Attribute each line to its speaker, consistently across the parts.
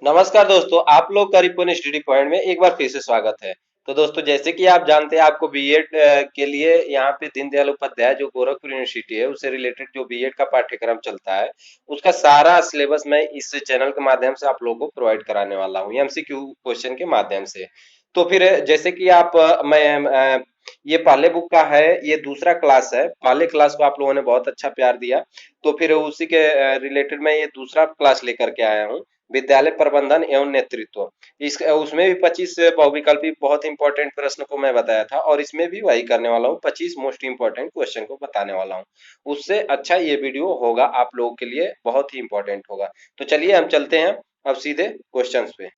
Speaker 1: नमस्कार दोस्तों, आप लोग का रिपन स्टडी पॉइंट में एक बार फिर से स्वागत है। तो दोस्तों, जैसे कि आप जानते हैं, आपको बीएड के लिए यहाँ पे दीनदयाल उपाध्याय जो गोरखपुर यूनिवर्सिटी है उससे रिलेटेड जो बीएड का पाठ्यक्रम चलता है उसका सारा सिलेबस मैं इस चैनल के माध्यम से आप लोगों को प्रोवाइड कराने वाला हूँ एमसीक्यू क्वेश्चन के माध्यम से। तो फिर जैसे कि ये पहले बुक का है, ये दूसरा क्लास है। पहले क्लास को आप लोगों ने बहुत अच्छा प्यार दिया, तो फिर उसी के रिलेटेड मैं ये दूसरा क्लास लेकर के आया हूँ, विद्यालय प्रबंधन एवं नेतृत्व। इस उसमें भी 25 बहुविकल्पी बहुत इंपॉर्टेंट प्रश्न को मैं बताया था, और इसमें भी वही करने वाला हूँ, 25 मोस्ट इंपॉर्टेंट क्वेश्चन को बताने वाला हूँ। उससे अच्छा ये वीडियो होगा, आप लोगों के लिए बहुत ही इंपॉर्टेंट होगा। तो चलिए हम चलते हैं अब सीधे क्वेश्चंस पे।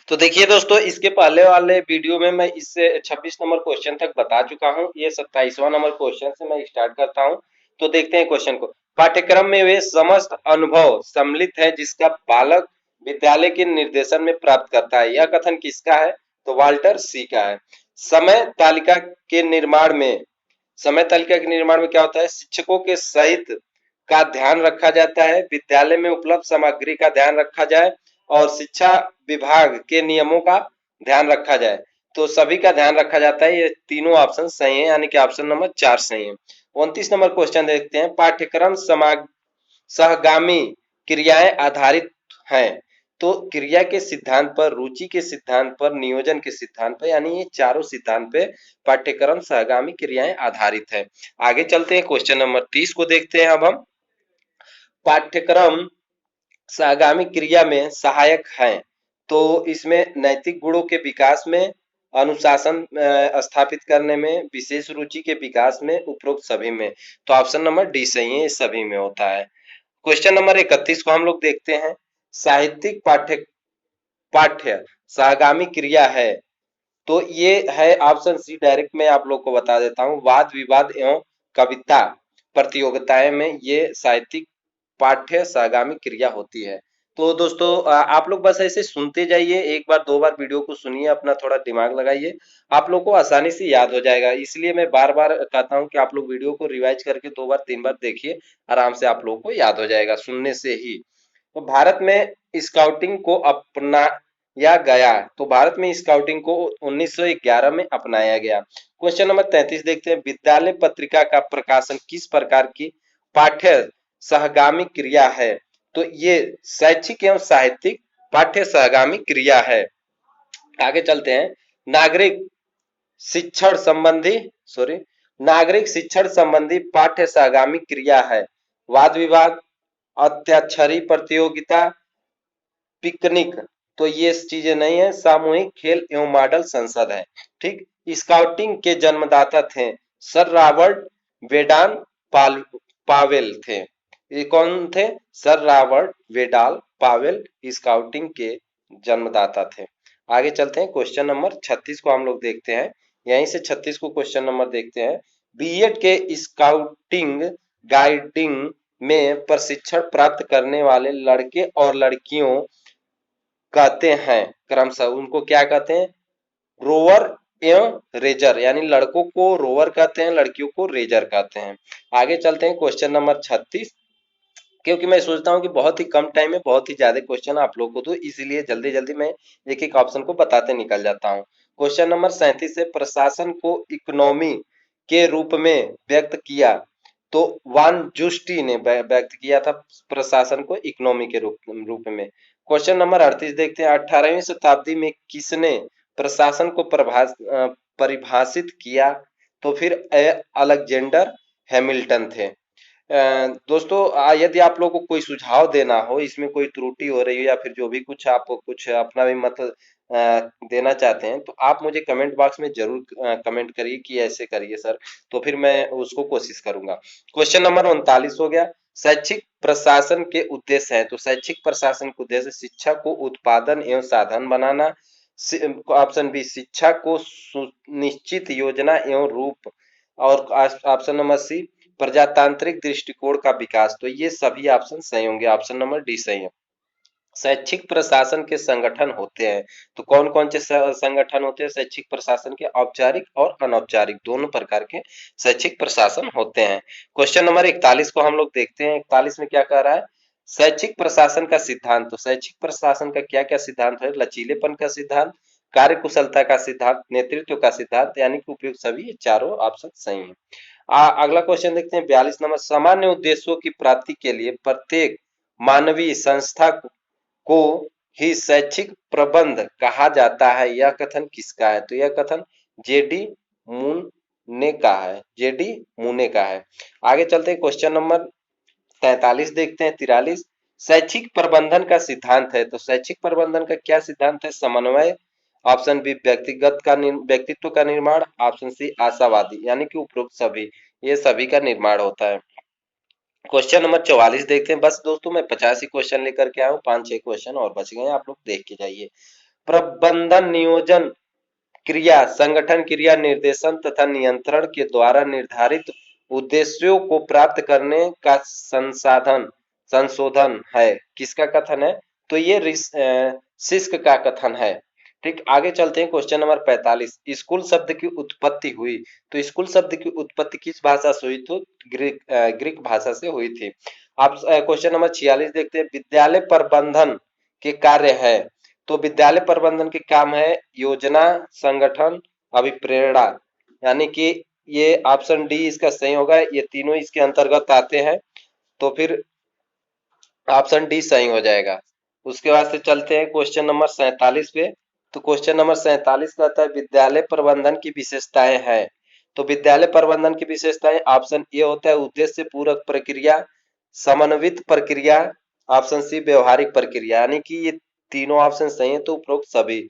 Speaker 1: तो देखिए दोस्तों, इसके पहले वाले वीडियो में मैं इससे 26 नंबर क्वेश्चन तक बता चुका हूँ। ये 27वां नंबर क्वेश्चन से मैं स्टार्ट करता हूँ। तो देखते हैं क्वेश्चन को। पाठ्यक्रम में वे समस्त अनुभव सम्मिलित है जिसका बालक विद्यालय के निर्देशन में प्राप्त करता है। यह कथन किसका है? तो वाल्टर सी का है। समय तालिका के निर्माण में समय तालिका के निर्माण में क्या होता है? शिक्षकों के सहित का ध्यान रखा जाता है, विद्यालय में उपलब्ध सामग्री का ध्यान रखा जाए, और शिक्षा विभाग के नियमों का ध्यान रखा जाए। तो सभी का ध्यान रखा जाता है। ये तीनों ऑप्शन सही है, यानी कि ऑप्शन नंबर 4 सही है। 29 नंबर क्वेश्चन देखते हैं। पाठ्यक्रम सहगामी क्रियाएं आधारित हैं। तो क्रिया के सिद्धांत पर, रुचि के सिद्धांत पर, नियोजन के सिद्धांत पर, यानी ये चारों सिद्धांत पे पाठ्यक्रम सहगामी क्रियाएं आधारित है। आगे चलते हैं, क्वेश्चन नंबर 30 को देखते हैं अब हम। पाठ्यक्रम सहगामी क्रिया में सहायक हैं। तो इसमें नैतिक गुणों के विकास में, अनुशासन स्थापित करने में, विशेष रुचि के विकास में, उपरोक्त सभी में। तो ऑप्शन नंबर डी सही है, ये सभी में होता है। क्वेश्चन नंबर 31 को हम लोग देखते हैं। साहित्यिक पाठ्य सहगामी क्रिया है। तो ये है ऑप्शन सी। डायरेक्ट मैं आप लोग को बता देता हूँ, वाद विवाद एवं कविता प्रतियोगिताएं में ये साहित्यिक पाठ्य सहगामी क्रिया होती है। तो दोस्तों, आप लोग बस ऐसे सुनते जाइए, एक बार दो बार वीडियो को सुनिए, अपना थोड़ा दिमाग लगाइए, आप लोग को आसानी से याद हो जाएगा। इसलिए मैं बार बार कहता हूँ कि आप लोग वीडियो को रिवाइज करके दो बार तीन बार देखिए, आराम से आप लोगों को याद हो जाएगा सुनने से ही। तो भारत में स्काउटिंग को अपनाया गया। तो भारत में स्काउटिंग को 1911 में अपनाया गया। क्वेश्चन नंबर 33 देखते हैं। विद्यालय पत्रिका का प्रकाशन किस प्रकार की पाठ्य सहगामी क्रिया है? तो ये शैक्षिक एवं साहित्यिक पाठ्य सहगामी क्रिया है। आगे चलते हैं। नागरिक शिक्षण संबंधी सॉरी नागरिक शिक्षण संबंधी पाठ्य सहगामी क्रिया है। वाद विवाद, अत्याक्षरी प्रतियोगिता, पिकनिक। तो ये चीजें नहीं है। सामूहिक खेल एवं मॉडल संसद है। ठीक। स्काउटिंग के जन्मदाता थे सर रॉबर्ट वेडान पावेल थे। ये कौन थे? सर रॉबर्ट वेडाल पावेल स्काउटिंग के जन्मदाता थे। आगे चलते हैं, क्वेश्चन नंबर 36 को हम लोग देखते हैं। यहीं से 36 को क्वेश्चन नंबर देखते हैं। बीएड के स्काउटिंग गाइडिंग में प्रशिक्षण प्राप्त करने वाले लड़के और लड़कियों कहते हैं, क्रमशः उनको क्या कहते हैं? रोवर एवं रेजर, यानी लड़कों को रोवर कहते हैं, लड़कियों को रेजर कहते हैं। आगे चलते हैं, क्वेश्चन नंबर 36। क्योंकि मैं सोचता हूँ कि बहुत ही कम टाइम में बहुत ही ज्यादा क्वेश्चन आप लोगों को, तो इसीलिए जल्दी जल्दी मैं एक एक ऑप्शन को बताते निकल जाता हूँ। क्वेश्चन नंबर 37 से, प्रशासन को इकोनॉमी के रूप में व्यक्त किया। तो वान जुस्टी ने व्यक्त किया था प्रशासन को इकोनॉमी के रूप में। क्वेश्चन नंबर 38 देखते हैं। 18वीं शताब्दी में किसने प्रशासन को परिभाषित किया? तो फिर अलेक्जेंडर हैमिल्टन थे। दोस्तों, यदि आप लोगों को कोई सुझाव देना हो, इसमें कोई त्रुटि हो रही हो, या फिर जो भी कुछ आप कुछ अपना भी मत देना चाहते हैं, तो आप मुझे कमेंट बॉक्स में जरूर कमेंट करिए कि ऐसे करिए सर, तो फिर मैं उसको कोशिश करूंगा। क्वेश्चन नंबर 39 हो गया। शैक्षिक प्रशासन के उद्देश्य है। तो शैक्षिक प्रशासन के उद्देश्य शिक्षा को उत्पादन एवं साधन बनाना। ऑप्शन बी, शिक्षा को सुनिश्चित योजना एवं रूप। और ऑप्शन नंबर सी, प्रजातांत्रिक दृष्टिकोण का विकास। तो ये सभी ऑप्शन सही होंगे, ऑप्शन नंबर डी सही है। शैक्षिक प्रशासन के संगठन होते हैं। तो कौन कौन से संगठन होते हैं शैक्षिक प्रशासन के? औपचारिक और अनौपचारिक दोनों प्रकार के शैक्षिक प्रशासन होते हैं। क्वेश्चन नंबर 41 को हम लोग देखते हैं। 41 में क्या कह रहा है? शैक्षिक प्रशासन का सिद्धांत, तो शैक्षिक प्रशासन का क्या क्या सिद्धांत है? लचीलेपन का सिद्धांत, कार्यकुशलता का सिद्धांत, नेतृत्व का सिद्धांत, यानी कि उपयुक्त सभी, ये चारों ऑप्शन सही है। अगला क्वेश्चन देखते हैं 42 नंबर। सामान्य उद्देश्यों की प्राप्ति के लिए प्रत्येक मानवीय संस्था को ही शैक्षिक प्रबंध कहा जाता है, यह कथन किसका है? तो यह कथन जेडी मून ने कहा है, जेडी मूने का है। आगे चलते हैं क्वेश्चन नंबर 43 देखते हैं। 43, शैक्षिक प्रबंधन का सिद्धांत है, तो शैक्षिक प्रबंधन का क्या सिद्धांत है? समन्वय, ऑप्शन बी व्यक्तित्व का निर्माण, ऑप्शन सी आशावादी, यानी कि उपरोक्त सभी, ये सभी का निर्माण होता है। क्वेश्चन नंबर 44 देखते हैं। बस दोस्तों मैं 50 ही क्वेश्चन लेकर के आया हूँ, 5-6 क्वेश्चन और बच गए हैं, आप लोग देख के जाइए। प्रबंधन नियोजन क्रिया, संगठन क्रिया, निर्देशन तथा नियंत्रण के द्वारा निर्धारित उद्देश्यों को प्राप्त करने का संसाधन संशोधन है, किसका कथन है? तो ये सिस्क का कथन है। ठीक, आगे चलते हैं क्वेश्चन नंबर 45। स्कूल शब्द की उत्पत्ति हुई, तो स्कूल शब्द की उत्पत्ति किस भाषा से हुई? तो ग्रीक भाषा से हुई थी। आप क्वेश्चन नंबर 46 देखते हैं। विद्यालय प्रबंधन के कार्य है, तो विद्यालय प्रबंधन के काम है योजना, संगठन, अभिप्रेरणा, यानी कि ये ऑप्शन डी इसका सही होगा, ये तीनों इसके अंतर्गत आते हैं, तो फिर ऑप्शन डी सही हो जाएगा। उसके बाद से चलते हैं क्वेश्चन नंबर 47 पे। तो क्वेश्चन नंबर 47 कहता है विद्यालय प्रबंधन की विशेषताएं हैं, तो विद्यालय प्रबंधन की विशेषताएं ऑप्शन ए होता है उद्देश्य पूरक प्रक्रिया, समन्वित प्रक्रिया, ऑप्शन सी व्यवहारिक प्रक्रिया, यानी कि ये तीनों ऑप्शन सही है, तो उपरोक्त सभी।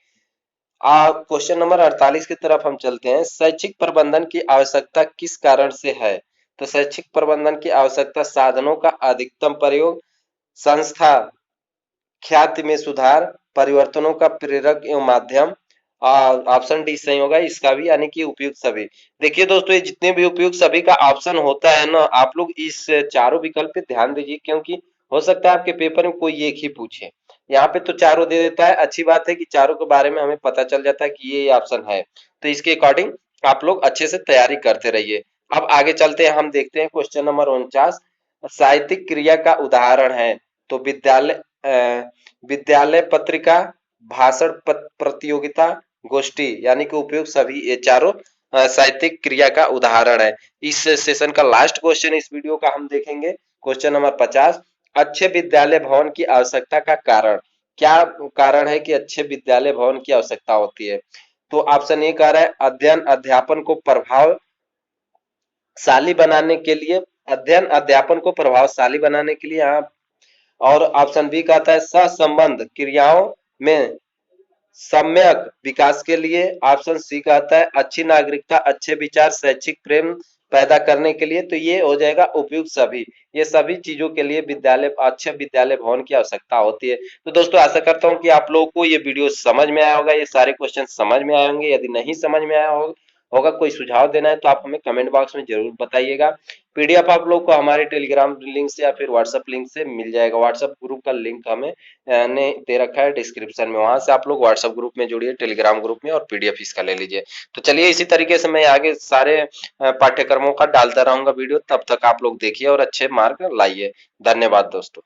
Speaker 1: क्वेश्चन नंबर 48 की तरफ हम चलते हैं। शैक्षिक प्रबंधन की आवश्यकता किस कारण से है? तो शैक्षिक प्रबंधन की आवश्यकता साधनों का अधिकतम प्रयोग, संस्था ख्याति में सुधार, परिवर्तनों का प्रेरक एवं माध्यम, ऑप्शन डी सही होगा इसका भी, यानी कि उपयुक्त सभी। देखिए दोस्तों, ये जितने भी उपयुक्त सभी का ऑप्शन होता है ना, आप लोग इस चारों विकल्प पे ध्यान दीजिए, क्योंकि हो सकता है आपके पेपर में कोई एक ही पूछे। यहाँ पे तो चारों दे देता है, अच्छी बात है कि चारों के बारे में हमें पता चल जाता है कि ये ऑप्शन है, तो इसके अकॉर्डिंग आप लोग अच्छे से तैयारी करते रहिए। अब आगे चलते हैं, हम देखते हैं क्वेश्चन नंबर 49। साहित्यिक क्रिया का उदाहरण है, तो विद्यालय पत्रिका, भाषण प्रतियोगिता, गोष्ठी, यानी कि उपयुक्त सभी, ये चारों साहित्यिक क्रिया का उदाहरण है। इस सेशन का लास्ट क्वेश्चन इस वीडियो का हम देखेंगे, क्वेश्चन नंबर 50। अच्छे विद्यालय भवन की आवश्यकता का कारण, क्या कारण है कि अच्छे विद्यालय भवन की आवश्यकता होती है? तो ऑप्शन ए कह रहा है अध्ययन अध्यापन को प्रभावशाली बनाने के लिए, अध्ययन अध्यापन को प्रभावशाली बनाने के लिए, यहाँ। और ऑप्शन बी कहता है सहसंबंध क्रियाओं में सम्यक विकास के लिए, ऑप्शन सी कहता है अच्छी नागरिकता, अच्छे विचार, शैक्षिक प्रेम पैदा करने के लिए, तो ये हो जाएगा उपयुक्त सभी। ये सभी चीजों के लिए विद्यालय, अच्छे विद्यालय भवन की आवश्यकता होती है। तो दोस्तों आशा करता हूँ कि आप लोगों को ये वीडियो समझ में आया होगा, ये सारे क्वेश्चन समझ में आए होंगे। यदि नहीं समझ में आया होगा, कोई सुझाव देना है तो आप हमें कमेंट बॉक्स में जरूर बताइएगा। पीडीएफ आप लोग को हमारे टेलीग्राम लिंक से या फिर व्हाट्सएप लिंक से मिल जाएगा। व्हाट्सएप ग्रुप का लिंक हमें ने दे रखा है डिस्क्रिप्शन में, वहां से आप लोग व्हाट्सएप ग्रुप में जुड़िए, टेलीग्राम ग्रुप में, और पीडीएफ इसका ले लीजिए। तो चलिए, इसी तरीके से मैं आगे सारे पाठ्यक्रमों का डालता रहूंगा वीडियो, तब तक आप लोग देखिए और अच्छे मार्क लाइए। धन्यवाद दोस्तों।